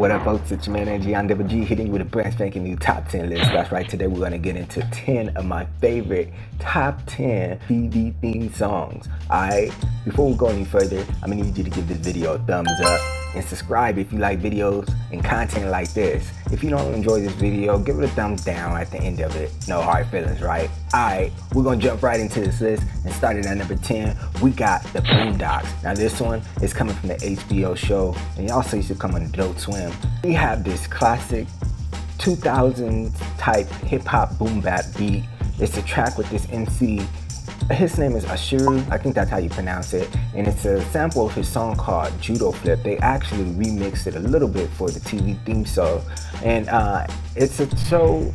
What up, folks? It's your man ANGGEON hitting you with a brand spanking new top 10 list. That's right, today we're going to get into 10 of my favorite top 10 TV theme songs. Alright, before we go any further, I'm going to need you to give this video a thumbs up and subscribe if you like videos and content like this. If you don't enjoy this video, give it a thumbs down at the end of it. No hard feelings, right? Alright, we're going to jump right into this list and starting at number 10, we got the Boondocks. Now this one is coming from the HBO show, and it also used to come on Adult Swim. We have this classic 2000s type hip hop boom bap beat. It's a track with this MC. His name is Ashuru, I think that's how you pronounce it, and it's a sample of his song called Judo Flip. They actually remixed it a little bit for the TV theme song, and it's a show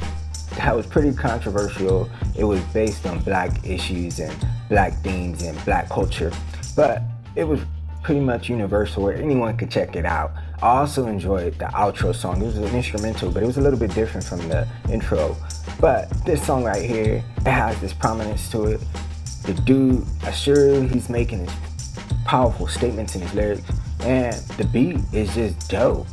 that was pretty controversial. It was based on black issues and black themes and black culture, but it was pretty much universal where anyone could check it out. I also enjoyed the outro song. It was an instrumental, but it was a little bit different from the intro. But this song right here, it has this prominence to it. The dude, Ashuru, he's making his powerful statements in his lyrics, and the beat is just dope.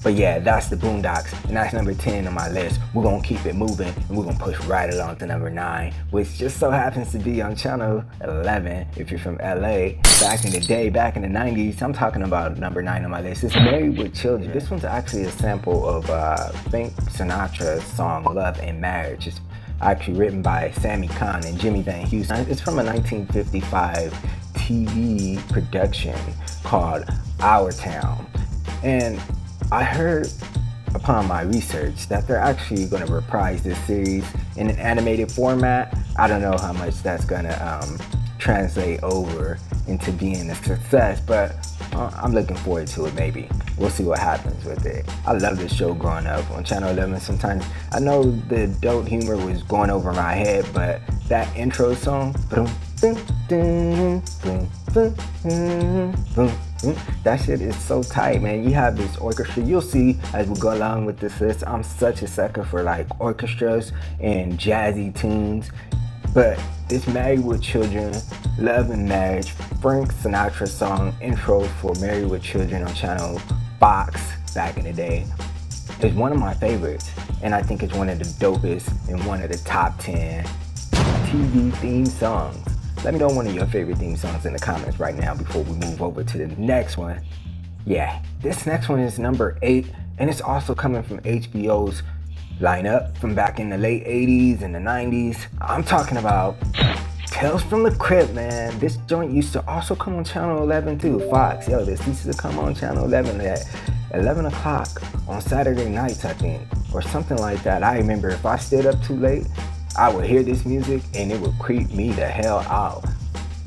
But yeah, that's the Boondocks, and that's number 10 on my list. We're gonna keep it moving, and we're gonna push right along to number 9, which just so happens to be on channel 11 if you're from LA. Back in the day, back in the 90s, I'm talking about number 9 on my list. It's Married with Children. This one's actually a sample of Frank Sinatra's song Love and Marriage. It's actually written by Sammy Cahn and Jimmy Van Houston. It's from a 1955 TV production called Our Town. And I heard upon my research that they're actually going to reprise this series in an animated format. I don't know how much that's going to translate over into being a success, but I'm looking forward to it. Maybe we'll see what happens with it. I love this show growing up on channel 11. Sometimes I know the adult humor was going over my head, but that intro song, that shit is so tight, man. You have this orchestra. You'll see as we go along with this list, I'm such a sucker for like orchestras and jazzy tunes. But this Married with Children, Love and Marriage, Frank Sinatra song intro for Married with Children on channel Fox back in the day is one of my favorites, and I think it's one of the dopest and one of the top 10 TV theme songs. Let me know one of your favorite theme songs in the comments right now before we move over to the next one. Yeah, this next one is number 8, and it's also coming from HBO's lineup from back in the late 80s and the 90s. I'm talking about Tales from the Crypt, man. This joint used to also come on channel 11 too, Fox. Yo, this used to come on channel 11 at 11 o'clock on Saturday nights, I think, or something like that. I remember if I stayed up too late, I would hear this music and it would creep me the hell out.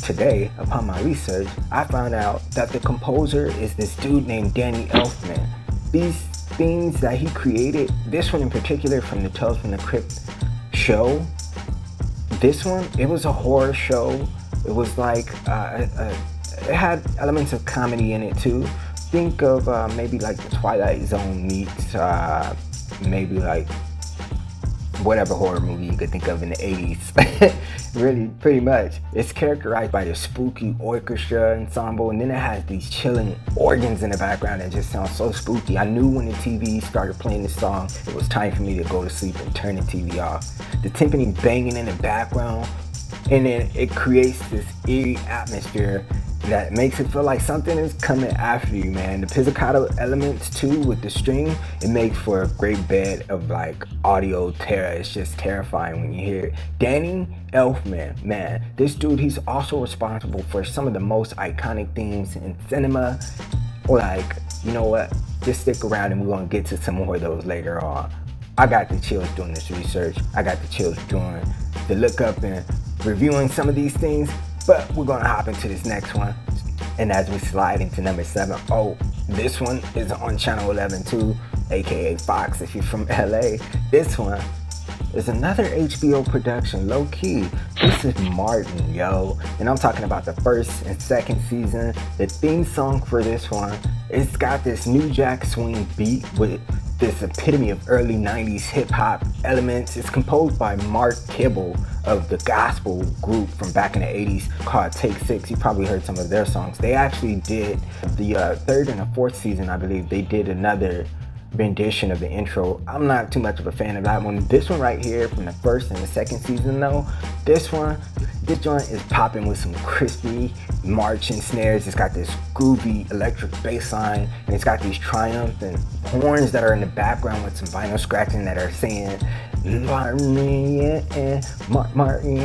Today, upon my research, I found out that the composer is this dude named Danny Elfman. These themes that he created, this one in particular from the Tales from the Crypt show, this one, it was a horror show. It was like, it had elements of comedy in it too. Think of maybe like the Twilight Zone meets maybe like whatever horror movie you could think of in the 80s. Really, pretty much. It's characterized by the spooky orchestra ensemble, and then it has these chilling organs in the background that just sound so spooky. I knew when the TV started playing this song, it was time for me to go to sleep and turn the TV off. The timpani banging in the background, and then it creates this eerie atmosphere that makes it feel like something is coming after you, man. The pizzicato elements too with the string, it makes for a great bed of like audio terror. It's just terrifying when you hear it. Danny Elfman, man, this dude, he's also responsible for some of the most iconic themes in cinema. Like, you know what, just stick around and we're gonna get to some more of those later on. I got the chills doing this research. I got the chills doing the look up and reviewing some of these things. But we're gonna hop into this next one. And as we slide into number 7, oh, this one is on channel 11 too, aka Fox if you're from LA. This one is another HBO production, low key. This is Martin, yo. And I'm talking about the first and second season. The theme song for this one, it's got this New Jack Swing beat with this epitome of early 90s hip-hop elements. It's composed by Mark Kibble of the gospel group from back in the 80s called Take Six. You probably heard some of their songs. They actually did the third and the fourth season, I believe. They did another rendition of the intro. I'm not too much of a fan of that one. This one right here from the first and the second season though, this joint is popping with some crispy marching snares. It's got this groovy electric bass line, and it's got these triumphant horns that are in the background with some vinyl scratching that are saying Martin, Martin.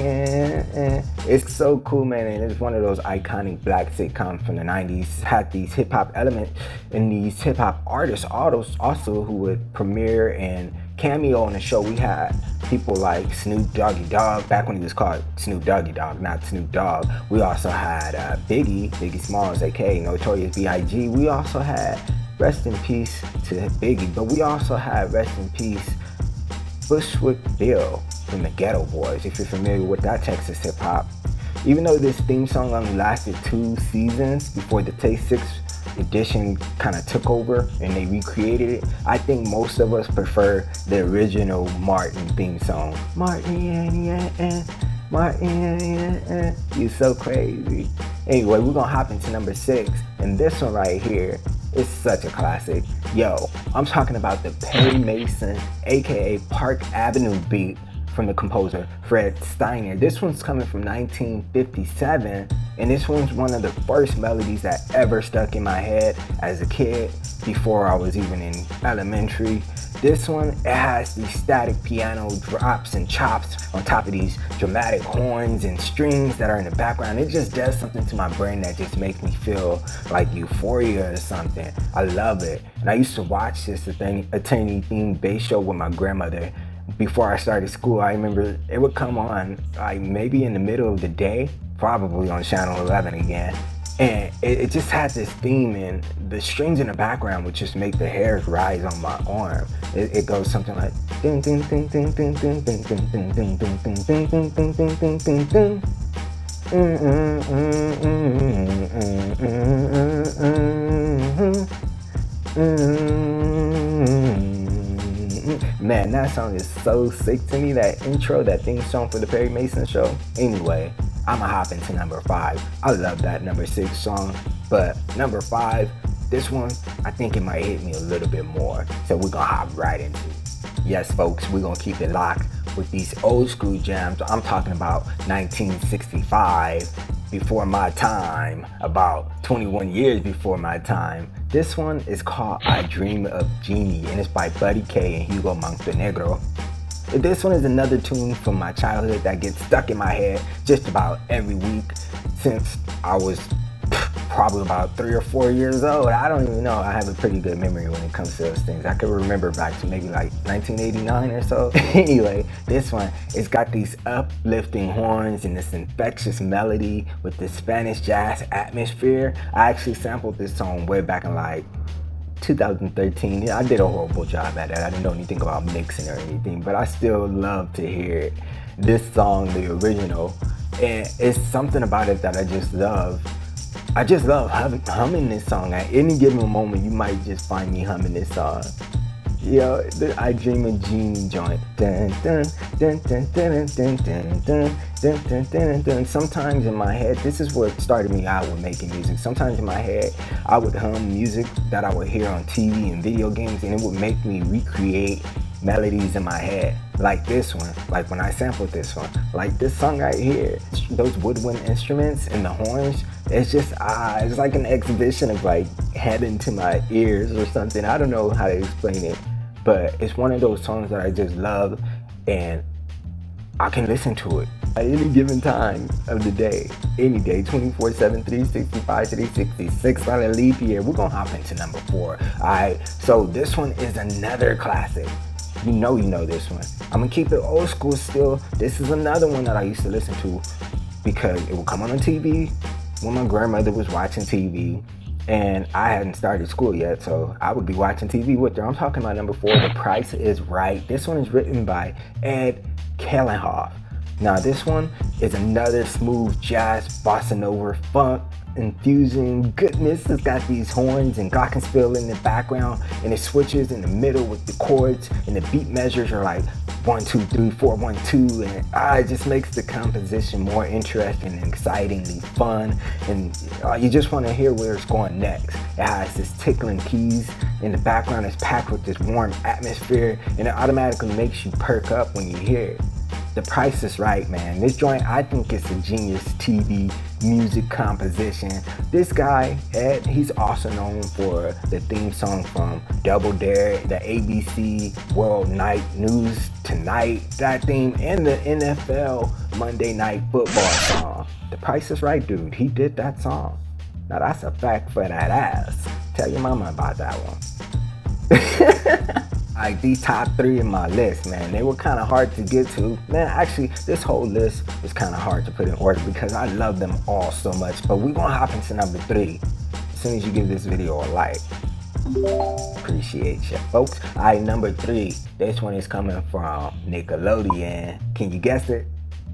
It's so cool, man, and it's one of those iconic black sitcoms from the 90s. It had these hip-hop elements and these hip-hop artists also who would premiere and cameo on the show. We had people like Snoop Doggy Dogg, back when he was called Snoop Doggy Dogg, not Snoop Dogg. We also had Biggie Smalls, aka Notorious B.I.G. We also had rest in peace to Biggie, but we also had rest in peace Bushwick Bill from the Ghetto Boys, if you're familiar with that Texas hip hop. Even though this theme song only lasted 2 seasons before the Take Six edition kind of took over and they recreated it, I think most of us prefer the original Martin theme song. Martin, Martin, you're so crazy. Anyway, we're gonna hop into number 6, and this one right here is such a classic. Yo, I'm talking about the Perry Mason, aka Park Avenue beat from the composer Fred Steiner. This one's coming from 1957, and this one's one of the first melodies that ever stuck in my head as a kid before I was even in elementary. This one, it has these static piano drops and chops on top of these dramatic horns and strings that are in the background. It just does something to my brain that just makes me feel like euphoria or something. I love it. And I used to watch this attorney-themed bass show with my grandmother before I started school. I remember it would come on like maybe in the middle of the day, probably on Channel 11 again. And it just had this theme, and the strings in the background would just make the hairs rise on my arm. It goes something like ding ding ding ding ding ding ding ding ding ding ding ding ding ding ding ding ding ding ding. Man, that song is so sick to me, that intro, that theme song for the Perry Mason show. Anyway, I'ma hop into number 5. I love that number 6 song, but number 5, this one, I think it might hit me a little bit more. So we're gonna hop right into it. Yes, folks, we're gonna keep it locked with these old school jams. I'm talking about 1965, before my time, about 21 years before my time. This one is called I Dream of Jeannie, and it's by Buddy K and Hugo Montenegro. This one is another tune from my childhood that gets stuck in my head just about every week since I was probably about 3 or 4 years old. I don't even know. I have a pretty good memory when it comes to those things. I could remember back to maybe like 1989 or so. Anyway, this one, it's got these uplifting horns and this infectious melody with the Spanish jazz atmosphere. I actually sampled this song way back in like 2013. I did a horrible job at it. I didn't know anything about mixing or anything, but I still love to hear it. This song, the original, and it's something about it that I just love. I just love humming this song. At any given moment, you might just find me humming this song. Yo, the I Dream of Jeannie joint. Dun, dun, dun, dun, dun, dun, dun, dun, dun, dun, dun, dun. Sometimes in my head, this is what started me out with making music. Sometimes in my head, I would hum music that I would hear on TV and video games, and it would make me recreate melodies in my head. Like this one, like when I sampled this one, like this song right here. Those woodwind instruments and the horns, it's just, it's like an exhibition of like heaven to my ears or something. I don't know how to explain it, but it's one of those songs that I just love, and I can listen to it at any given time of the day, any day, 24/7, 365, 366 on a leap year. We're gonna hop into number 4. Alright, so this one is another classic. You know this one. I'm gonna keep it old school still. This is another one that I used to listen to because it would come on TV when my grandmother was watching TV, and I hadn't started school yet, so I would be watching TV with her. I'm talking about number 4, The Price is Right. This one is written by Ed Kellenhoff. Now this one is another smooth jazz, bossa nova, funk, infusing goodness. It's got these horns and glockenspiel in the background, and it switches in the middle with the chords, and the beat measures are like 1 2 3 4 1 2, and it just makes the composition more interesting and excitingly fun, and you just want to hear where it's going next. It has this tickling keys in the background. It's packed with this warm atmosphere, and it automatically makes you perk up when you hear it. The price is right, man. This joint, I think it's a genius TV music composition. This guy, Ed, he's also known for the theme song from Double Dare, the ABC World Night News Tonight, that theme, and the NFL Monday Night Football song. The Price is Right, dude. He did that song. Now that's a fact for that ass. Tell your mama about that one. Like, these top 3 in my list, man, they were kind of hard to get to. Man, actually, this whole list was kind of hard to put in order because I love them all so much. But we're gonna hop into number 3 as soon as you give this video a like. Appreciate you, folks. All right, number 3. This one is coming from Nickelodeon. Can you guess it?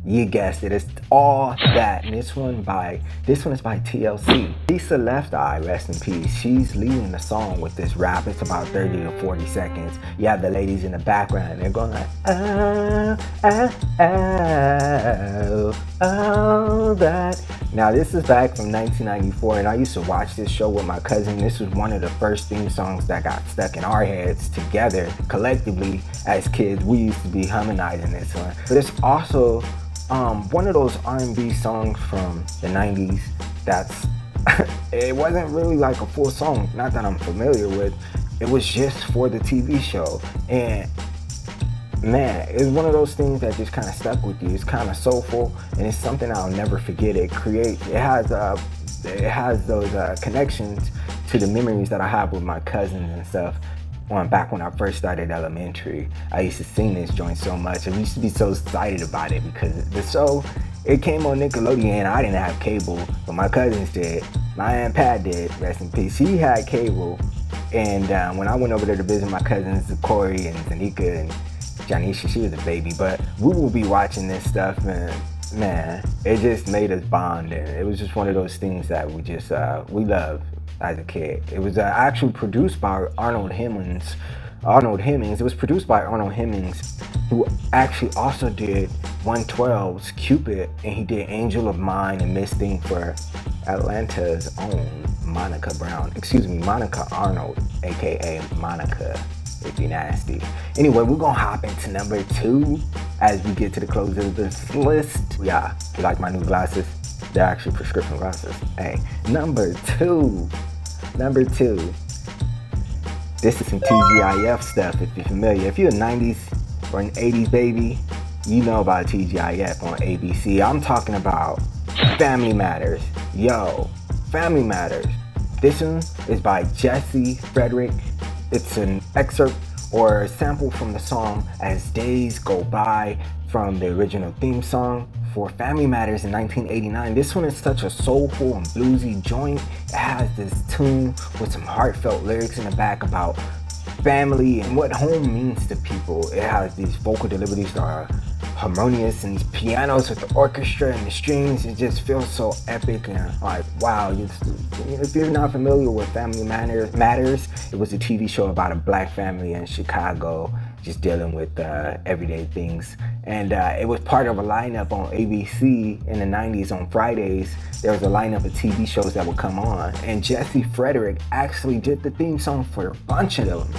You guessed it. It's All That. And this one is by TLC. Lisa Left Eye, rest in peace. She's leading the song with this rap. It's about 30 to 40 seconds. You have the ladies in the background, and they're going like, oh, oh, oh, all that. Now, this is back from 1994, and I used to watch this show with my cousin. This was one of the first theme songs that got stuck in our heads together, collectively, as kids. We used to be harmonizing this one. But it's also one of those R&B songs from the 90s that's, it wasn't really like a full song, not that I'm familiar with. It was just for the TV show. And man, it's one of those things that just kind of stuck with you. It's kind of soulful, and it's something I'll never forget. It has those connections to the memories that I have with my cousins and stuff. Back when I first started elementary, I used to sing this joint so much. I used to be so excited about it because the show, it came on Nickelodeon. I didn't have cable, but my cousins did. My Aunt Pat did, rest in peace. She had cable, and when I went over there to visit my cousins, Corey and Zanika and Janisha, she was a baby, but we will be watching this stuff, and man, it just made us bond, and it was just one of those things that we just, we loved as a kid. It was actually produced by Arnold Hemmings. It was produced by Arnold Hemmings, who actually also did 112's Cupid, and he did Angel of Mine and Miss Thing for Atlanta's own Monica Arnold, aka Monica, if you're nasty. Anyway, we're gonna hop into number 2 as we get to the close of this list. Yeah, you like my new glasses? They're actually prescription glasses. Hey, number two. This is some TGIF stuff if you're familiar. If you're a 90s or an 80s baby, you know about TGIF on ABC. I'm talking about Family Matters. Yo, Family Matters. This one is by Jesse Frederick. It's an excerpt or a sample from the song As Days Go By from the original theme song for Family Matters in 1989. This one is such a soulful and bluesy joint. It has this tune with some heartfelt lyrics in the back about family and what home means to people. It has these vocal deliveries that are harmonious, and these pianos with the orchestra and the strings. It just feels so epic, and like, wow. If you're not familiar with Family Matters, it was a TV show about a black family in Chicago just dealing with everyday things. And it was part of a lineup on ABC in the 90s on Fridays. There was a lineup of TV shows that would come on. And Jesse Frederick actually did the theme song for a bunch of them.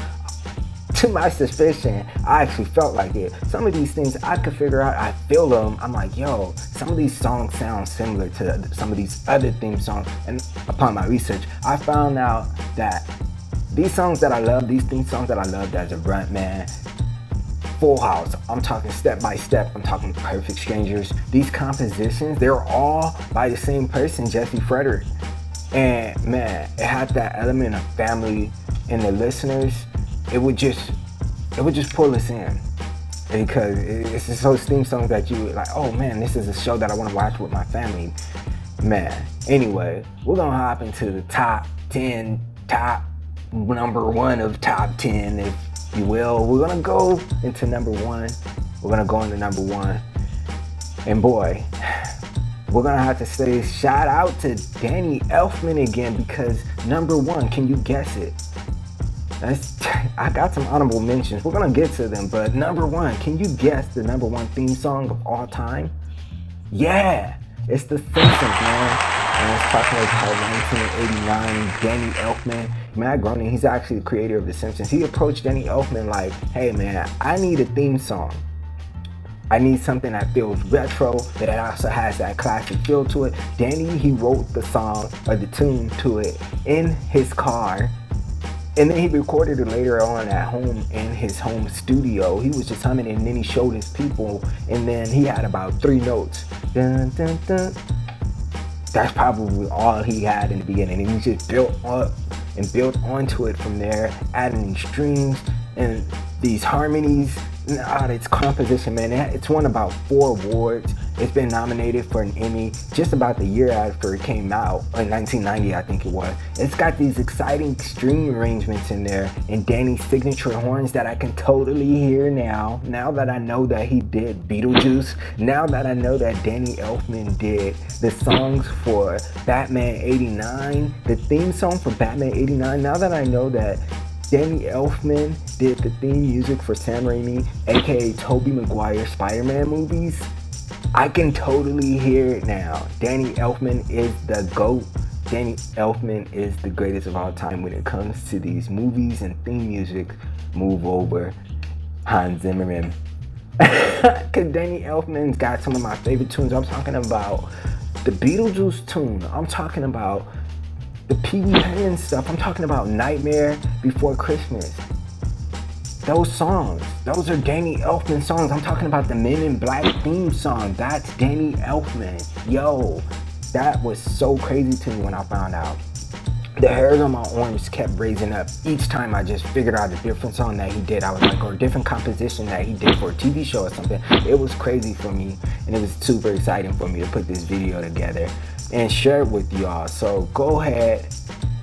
To my suspicion, I actually felt like it. Some of these things I could figure out, I feel them. I'm like, yo, some of these songs sound similar to some of these other theme songs. And upon my research, I found out that these songs that I love, these theme songs that I loved as a grunt, man, Full House, I'm talking Step by Step, I'm talking Perfect Strangers. These compositions, they're all by the same person, Jesse Frederick. And man, it had that element of family in the listeners. It would just pull us in, because it's just those theme songs that you like, oh man, this is a show that I want to watch with my family, man. Anyway, we're gonna hop into the top 10, number 1 of top 10, if you will. We're gonna go into number 1. And boy, we're gonna have to say shout out to Danny Elfman again, because number one, can you guess it? I got some honorable mentions. We're gonna get to them, but number one, can you guess the number one theme song of all time? Yeah, it's The Simpsons, man. And it's talking about 1989, Danny Elfman. Matt Groening, he's actually the creator of The Simpsons. He approached Danny Elfman like, hey man, I need a theme song. I need something that feels retro, but it also has that classic feel to it. Danny, he wrote the song, or the tune to it, in his car. And then he recorded it later on at home in his home studio. He was just humming, and then he showed his people, and then he had about 3 notes. Dun, dun, dun. That's probably all he had in the beginning, and he just built up and built onto it from there, adding these strings and these harmonies. It's composition, man. It's won about 4 awards. It's been nominated for an Emmy just about the year after it came out, in 1990, I think it was. It's got these exciting string arrangements in there and Danny's signature horns that I can totally hear now that I know that he did Beetlejuice, now that I know that Danny Elfman did the songs for Batman 89, the theme song for Batman 89, now that I know that Danny Elfman did the theme music for Sam Raimi, aka Tobey Maguire Spider-Man movies. I can totally hear it now. Danny Elfman is the GOAT. Danny Elfman is the greatest of all time when it comes to these movies and theme music. Move over, Hans Zimmerman. Cause Danny Elfman's got some of my favorite tunes. I'm talking about the Beetlejuice tune. I'm talking about the Pee Wee Herman stuff. I'm talking about Nightmare Before Christmas. Those songs, those are Danny Elfman songs. I'm talking about the Men in Black theme song. That's Danny Elfman. Yo, that was so crazy to me when I found out. The hairs on my arms kept raising up each time I just figured out a different song that he did. I was like, or a different composition that he did for a TV show or something. It was crazy for me, and it was super exciting for me to put this video together and share it with y'all. So go ahead,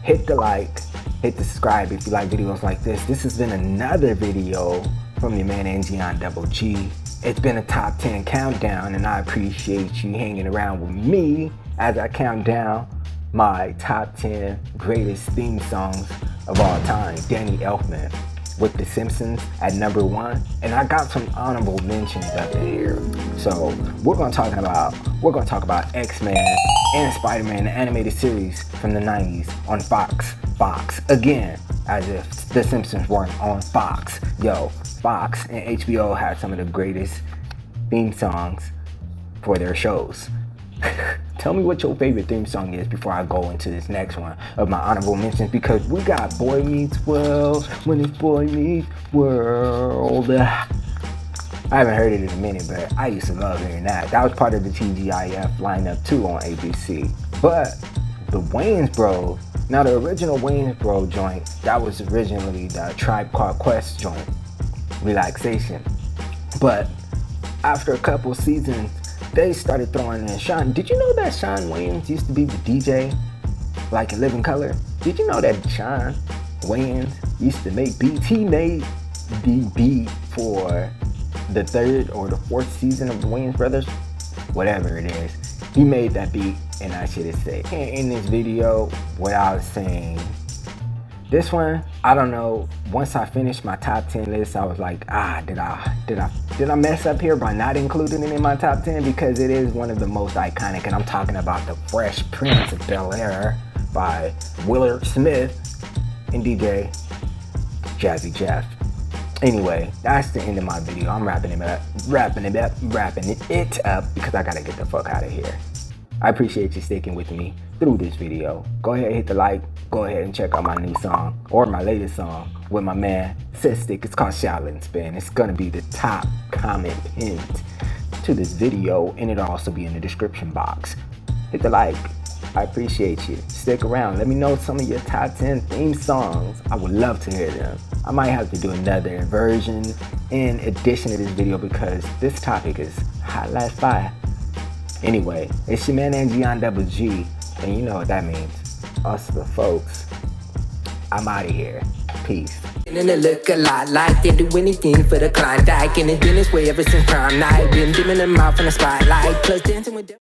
hit the like, hit the subscribe if you like videos like this. This has been another video from your man ANGGEON. It's been a top 10 countdown, and I appreciate you hanging around with me as I count down my top 10 greatest theme songs of all time. Danny Elfman with The Simpsons at number 1, and I got some honorable mentions up in here. So we're gonna talk about X-Men and Spider-Man, the animated series from the 90s on Fox. Again, as if The Simpsons weren't on Fox. Yo, Fox and HBO had some of the greatest theme songs for their shows. Tell me what your favorite theme song is before I go into this next one of my honorable mentions, because we got Boy Meets World, When It's Boy Meets World. I haven't heard it in a minute, but I used to love hearing that. That was part of the TGIF lineup too on ABC. But the Wayans Bros, now the original Wayans Bro joint, that was originally the Tribe Called Quest joint, Relaxation. But after a couple seasons, they started throwing in Sean. Did you know that Sean Wayans used to be the DJ, like in Living Color? Did you know that Sean Wayans used to make beats? He made the beat for the 3rd or the 4th season of the Wayans Brothers, whatever it is. He made that beat, and that shit is sick. In this video, what I was saying, this one, I don't know. Once I finished my top 10 list, I was like, did I mess up here by not including it in my top 10? Because it is one of the most iconic, and I'm talking about The Fresh Prince of Bel-Air by Willard Smith and DJ Jazzy Jeff. Anyway, that's the end of my video. I'm wrapping it up because I gotta get the fuck out of here. I appreciate you sticking with me through this video. Go ahead and hit the like. Go ahead and check out my new song, or my latest song, with my man Sistik. It's called Shaolin Spin. It's gonna be the top comment pinned to this video, and it'll also be in the description box. Hit the like. I appreciate you. Stick around. Let me know some of your top 10 theme songs. I would love to hear them. I might have to do another version in addition to this video, because this topic is hot like fire. Anyway, it's your man ANGGEON, and you know what that means. Us the folks. I'm out of here. Peace. And they look a lot like they do anything for the Klondike, and it's been this way ever since prom night. Been dimming them out from the spotlight, plus dancing with them.